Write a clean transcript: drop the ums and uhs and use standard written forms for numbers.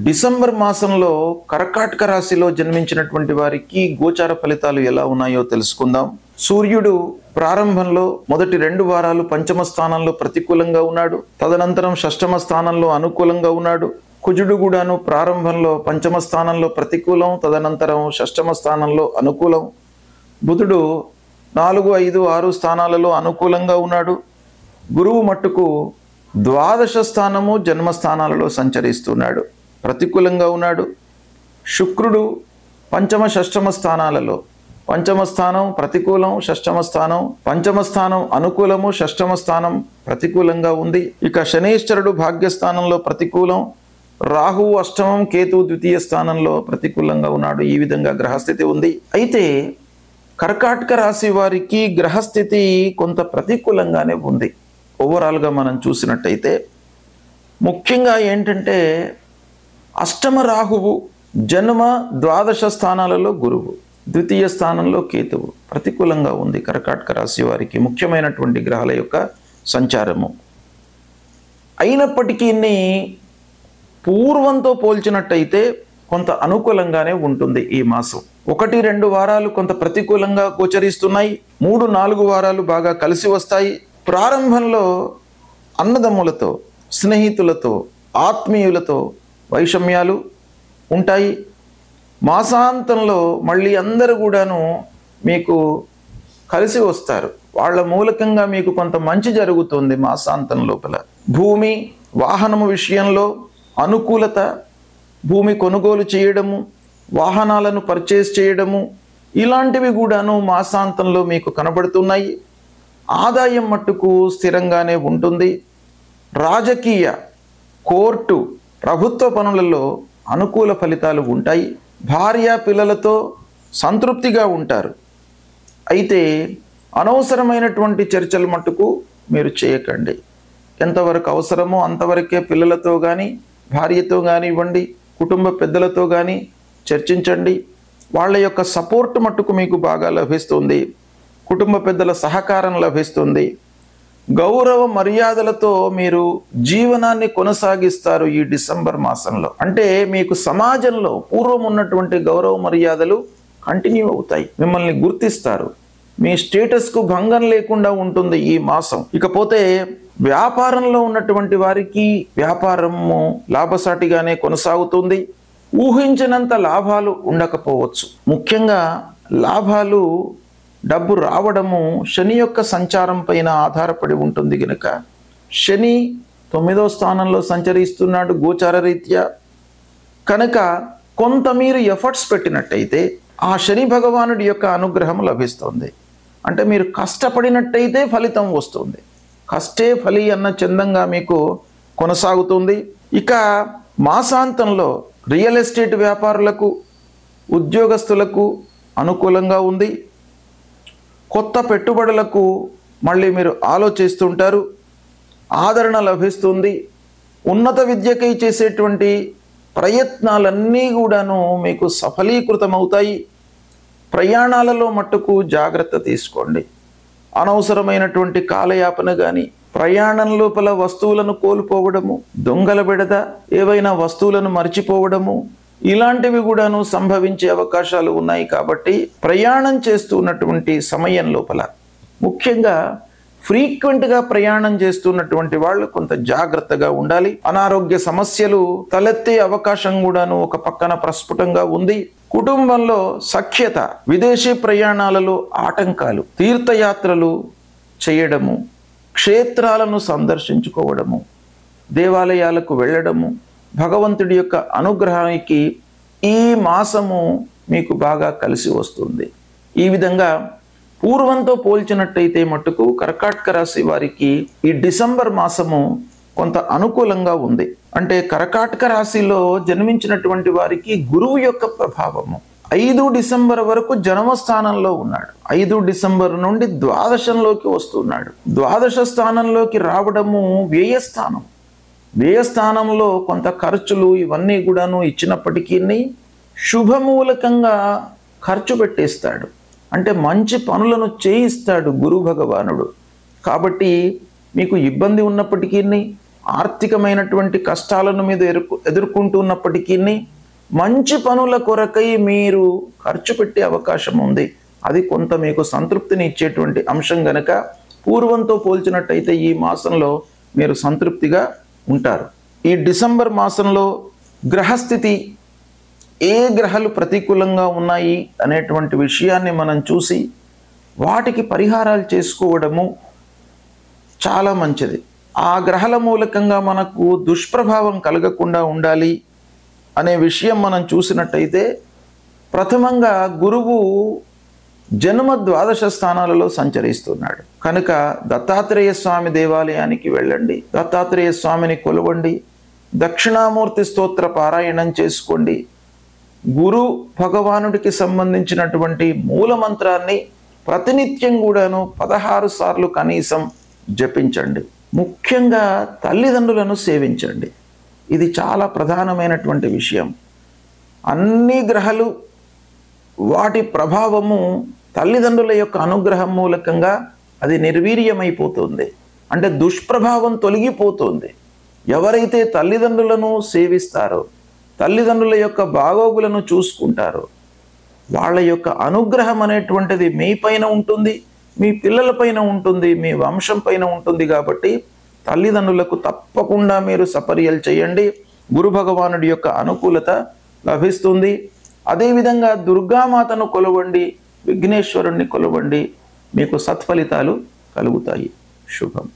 December మాసంలో కర్కాటక రాశిలో జన్మించినటువంటి వారికి గోచార ఫలితాలు ఎలా ఉన్నాయో తెలుసుకుందాం. సూర్యుడు ప్రారంభంలో మొదటి 2 వారాలు పంచమ స్థానంలో ప్రతికూలంగా ఉన్నాడు. తదనంతరం షష్టమ స్థానంలో అనుకూలంగా ఉన్నాడు. కుజుడు కూడాను ప్రారంభంలో పంచమ స్థానంలో ప్రతికూలం, తదనంతరం షష్టమ స్థానంలో అనుకూలం. బుధుడు 4, 5, 6 స్థానాలలో అనుకూలంగా ఉన్నాడు. గురువు మట్టుకు ద్వాదశ స్థానము జన్మస్థానాలలో సంచరిస్తున్నాడు, ప్రతికూలంగా ఉన్నాడు. శుక్రుడు పంచమ షష్టమ స్థానాలలో, పంచమ స్థానం ప్రతికూలం, షష్టమ స్థానం, పంచమ స్థానం అనుకూలము, షష్టమ స్థానం ప్రతికూలంగా ఉంది. ఇక శనీశ్వరుడు భాగ్యస్థానంలో ప్రతికూలం, రాహువు అష్టమం, కేతువు ద్వితీయ స్థానంలో ప్రతికూలంగా ఉన్నాడు. ఈ విధంగా గ్రహస్థితి ఉంది. అయితే కర్కాటక రాశి వారికి గ్రహస్థితి కొంత ప్రతికూలంగానే ఉంది. ఓవరాల్గా మనం చూసినట్టయితే ముఖ్యంగా ఏంటంటే అష్టమ రాహువు, జన్మ ద్వాదశ స్థానాలలో గురువు, ద్వితీయ స్థానంలో కేతువు ప్రతికూలంగా ఉంది. కర్కాటక రాశి వారికి ముఖ్యమైనటువంటి గ్రహాల యొక్క సంచారము. అయినప్పటికీ పూర్వంతో పోల్చినట్టయితే కొంత అనుకూలంగానే ఉంటుంది. ఈ మాసం 1, 2 వారాలు కొంత ప్రతికూలంగా గోచరిస్తున్నాయి. 3, 4 వారాలు బాగా కలిసి వస్తాయి. ప్రారంభంలో అన్నదమ్ములతో, స్నేహితులతో, ఆత్మీయులతో వైషమ్యాలు ఉంటాయి. మాసాంతంలో మళ్ళీ అందరూ కూడాను మీకు కలిసి వస్తారు. వాళ్ళ మూలకంగా మీకు కొంత మంచి జరుగుతుంది. మాసాంతం లోపల భూమి వాహనము విషయంలో అనుకూలత, భూమి కొనుగోలు చేయడము, వాహనాలను పర్చేస్ చేయడము, ఇలాంటివి కూడాను మాసాంతంలో మీకు కనబడుతున్నాయి. ఆదాయం మట్టుకు స్థిరంగానే ఉంటుంది. రాజకీయ, కోర్టు, ప్రభుత్వ పనులలో అనుకూల ఫలితాలు ఉంటాయి. భార్య పిల్లలతో సంతృప్తిగా ఉంటారు. అయితే అనవసరమైనటువంటి చర్చలు మట్టుకు మీరు చేయకండి. ఎంతవరకు అవసరమో అంతవరకే పిల్లలతో కానీ, భార్యతో కానివ్వండి, కుటుంబ పెద్దలతో కానీ చర్చించండి. వాళ్ళ యొక్క సపోర్ట్ మట్టుకు మీకు బాగా లభిస్తుంది. కుటుంబ పెద్దల సహకారం లభిస్తుంది. గౌరవ మర్యాదలతో మీరు జీవనాన్ని కొనసాగిస్తారు ఈ డిసెంబర్ మాసంలో. అంటే మీకు సమాజంలో పూర్వం ఉన్నటువంటి గౌరవ మర్యాదలు కంటిన్యూ అవుతాయి. మిమ్మల్ని గుర్తిస్తారు. మీ స్టేటస్కు భంగం లేకుండా ఉంటుంది ఈ మాసం. ఇకపోతే వ్యాపారంలో ఉన్నటువంటి వారికి వ్యాపారము లాభసాటిగానే కొనసాగుతుంది. ఊహించినంత లాభాలు ఉండకపోవచ్చు. ముఖ్యంగా లాభాలు, డబ్బు రావడము శని యొక్క సంచారం పైన ఆధారపడి ఉంటుంది. గనుక శని 9వ స్థానంలో సంచరిస్తున్నాడు గోచార రీత్యా. కనుక కొంత మీరు ఎఫర్ట్స్ పెట్టినట్టయితే ఆ శని భగవానుడి యొక్క అనుగ్రహం లభిస్తుంది. అంటే మీరు కష్టపడినట్టయితే ఫలితం వస్తుంది. కష్టే ఫలి అన్న చందంగా మీకు కొనసాగుతుంది. ఇక మాసాంతంలో రియల్ ఎస్టేట్ వ్యాపారులకు, ఉద్యోగస్తులకు అనుకూలంగా ఉంది. కొత్త పెట్టుబడులకు మళ్ళీ మీరు ఆలోచిస్తుంటారు. ఆదరణ లభిస్తుంది. ఉన్నత విద్యకై చేసేటువంటి ప్రయత్నాలన్నీ కూడాను మీకు సఫలీకృతమవుతాయి. ప్రయాణాలలో మట్టుకు జాగ్రత్త తీసుకోండి. అనవసరమైనటువంటి కాలయాపన కానీ, ప్రయాణం లోపల వస్తువులను కోల్పోవడము, దొంగల బెడద, ఏవైనా వస్తువులను మర్చిపోవడము, ఇలాంటివి కూడాను సంభవించే అవకాశాలు ఉన్నాయి. కాబట్టి ప్రయాణం చేస్తున్నటువంటి సమయం లోపల, ముఖ్యంగా ఫ్రీక్వెంట్గా ప్రయాణం చేస్తున్నటువంటి వాళ్ళు కొంత జాగ్రత్తగా ఉండాలి. అనారోగ్య సమస్యలు తలెత్తే అవకాశం కూడాను ఒక పక్కన ప్రస్ఫుటంగా ఉంది. కుటుంబంలో సఖ్యత, విదేశీ ప్రయాణాలలో ఆటంకాలు, తీర్థయాత్రలు చేయడము, క్షేత్రాలను సందర్శించుకోవడము, దేవాలయాలకు వెళ్ళడము, భగవంతుడి యొక్క అనుగ్రహానికి ఈ మాసము మీకు బాగా కలిసి వస్తుంది. ఈ విధంగా పూర్వంతో పోల్చినట్టయితే మట్టుకు కర్కాటక రాశి వారికి ఈ డిసెంబర్ మాసము కొంత అనుకూలంగా ఉంది. అంటే కర్కాటక రాశిలో జన్మించినటువంటి వారికి గురువు యొక్క ప్రభావము 5 డిసెంబర్ వరకు జన్మస్థానంలో ఉన్నాడు. 5 డిసెంబర్ నుండి ద్వాదశంలోకి వస్తున్నాడు. ద్వాదశ స్థానంలోకి రావడము వ్యయస్థానం. వ్యయస్థానంలో కొంత ఖర్చులు ఇవన్నీ కూడాను ఇచ్చినప్పటికీ శుభమూలకంగా ఖర్చు పెట్టేస్తాడు. అంటే మంచి పనులను చేయిస్తాడు గురు భగవానుడు. కాబట్టి మీకు ఇబ్బంది ఉన్నప్పటికీ ఆర్థికమైనటువంటి కష్టాలను మీద ఎదుర్కొంటున్నప్పటికీ మంచి పనుల కొరకై మీరు ఖర్చు పెట్టే అవకాశం ఉంది. అది కొంత మీకు సంతృప్తిని ఇచ్చేటువంటి అంశం గనక పూర్వంతో పోల్చినట్టయితే ఈ మాసంలో మీరు సంతృప్తిగా ఉంటారు. ఈ డిసెంబర్ మాసంలో గ్రహస్థితి ఏ గ్రహాలు ప్రతికూలంగా ఉన్నాయి అనేటువంటి విషయాన్ని మనం చూసి వాటికి పరిహారాలు చేసుకోవడము చాలా మంచిది. ఆ గ్రహాల మూలకంగా మనకు దుష్ప్రభావం కలగకుండా ఉండాలి అనే విషయం మనం చూసినట్టయితే ప్రథమంగా గురువు జన్మ ద్వాదశ స్థానాలలో సంచరిస్తున్నాడు కనుక దత్తాత్రేయ స్వామి దేవాలయానికి వెళ్ళండి, దత్తాత్రేయ స్వామిని కొలవండి, దక్షిణామూర్తి స్తోత్ర పారాయణం చేసుకోండి, గురు భగవానుడికి సంబంధించినటువంటి మూలమంత్రాన్ని ప్రతినిత్యం కూడాను 16 సార్లు కనీసం జపించండి. ముఖ్యంగా తల్లిదండ్రులను సేవించండి. ఇది చాలా ప్రధానమైనటువంటి విషయం. అన్ని గ్రహాలు వాటి ప్రభావము తల్లిదండ్రుల యొక్క అనుగ్రహం మూలకంగా అది నిర్వీర్యమైపోతుంది, అంటే దుష్ప్రభావం తొలగిపోతుంది. ఎవరైతే తల్లిదండ్రులను సేవిస్తారో, తల్లిదండ్రుల యొక్క బాగోగులను చూసుకుంటారో, వాళ్ళ యొక్క అనుగ్రహం అనేటువంటిది మీ పైన ఉంటుంది, మీ పిల్లల పైన ఉంటుంది, మీ వంశం పైన ఉంటుంది. కాబట్టి తల్లిదండ్రులకు తప్పకుండా మీరు సపర్యలు చేయండి. గురు భగవానుడి యొక్క అనుకూలత లభిస్తుంది. అదేవిధంగా దుర్గామాతను కొలవండి, విఘ్నేశ్వరుణ్ణి కొలవండి, మీకు సత్ఫలితాలు కలుగుతాయి. శుభం.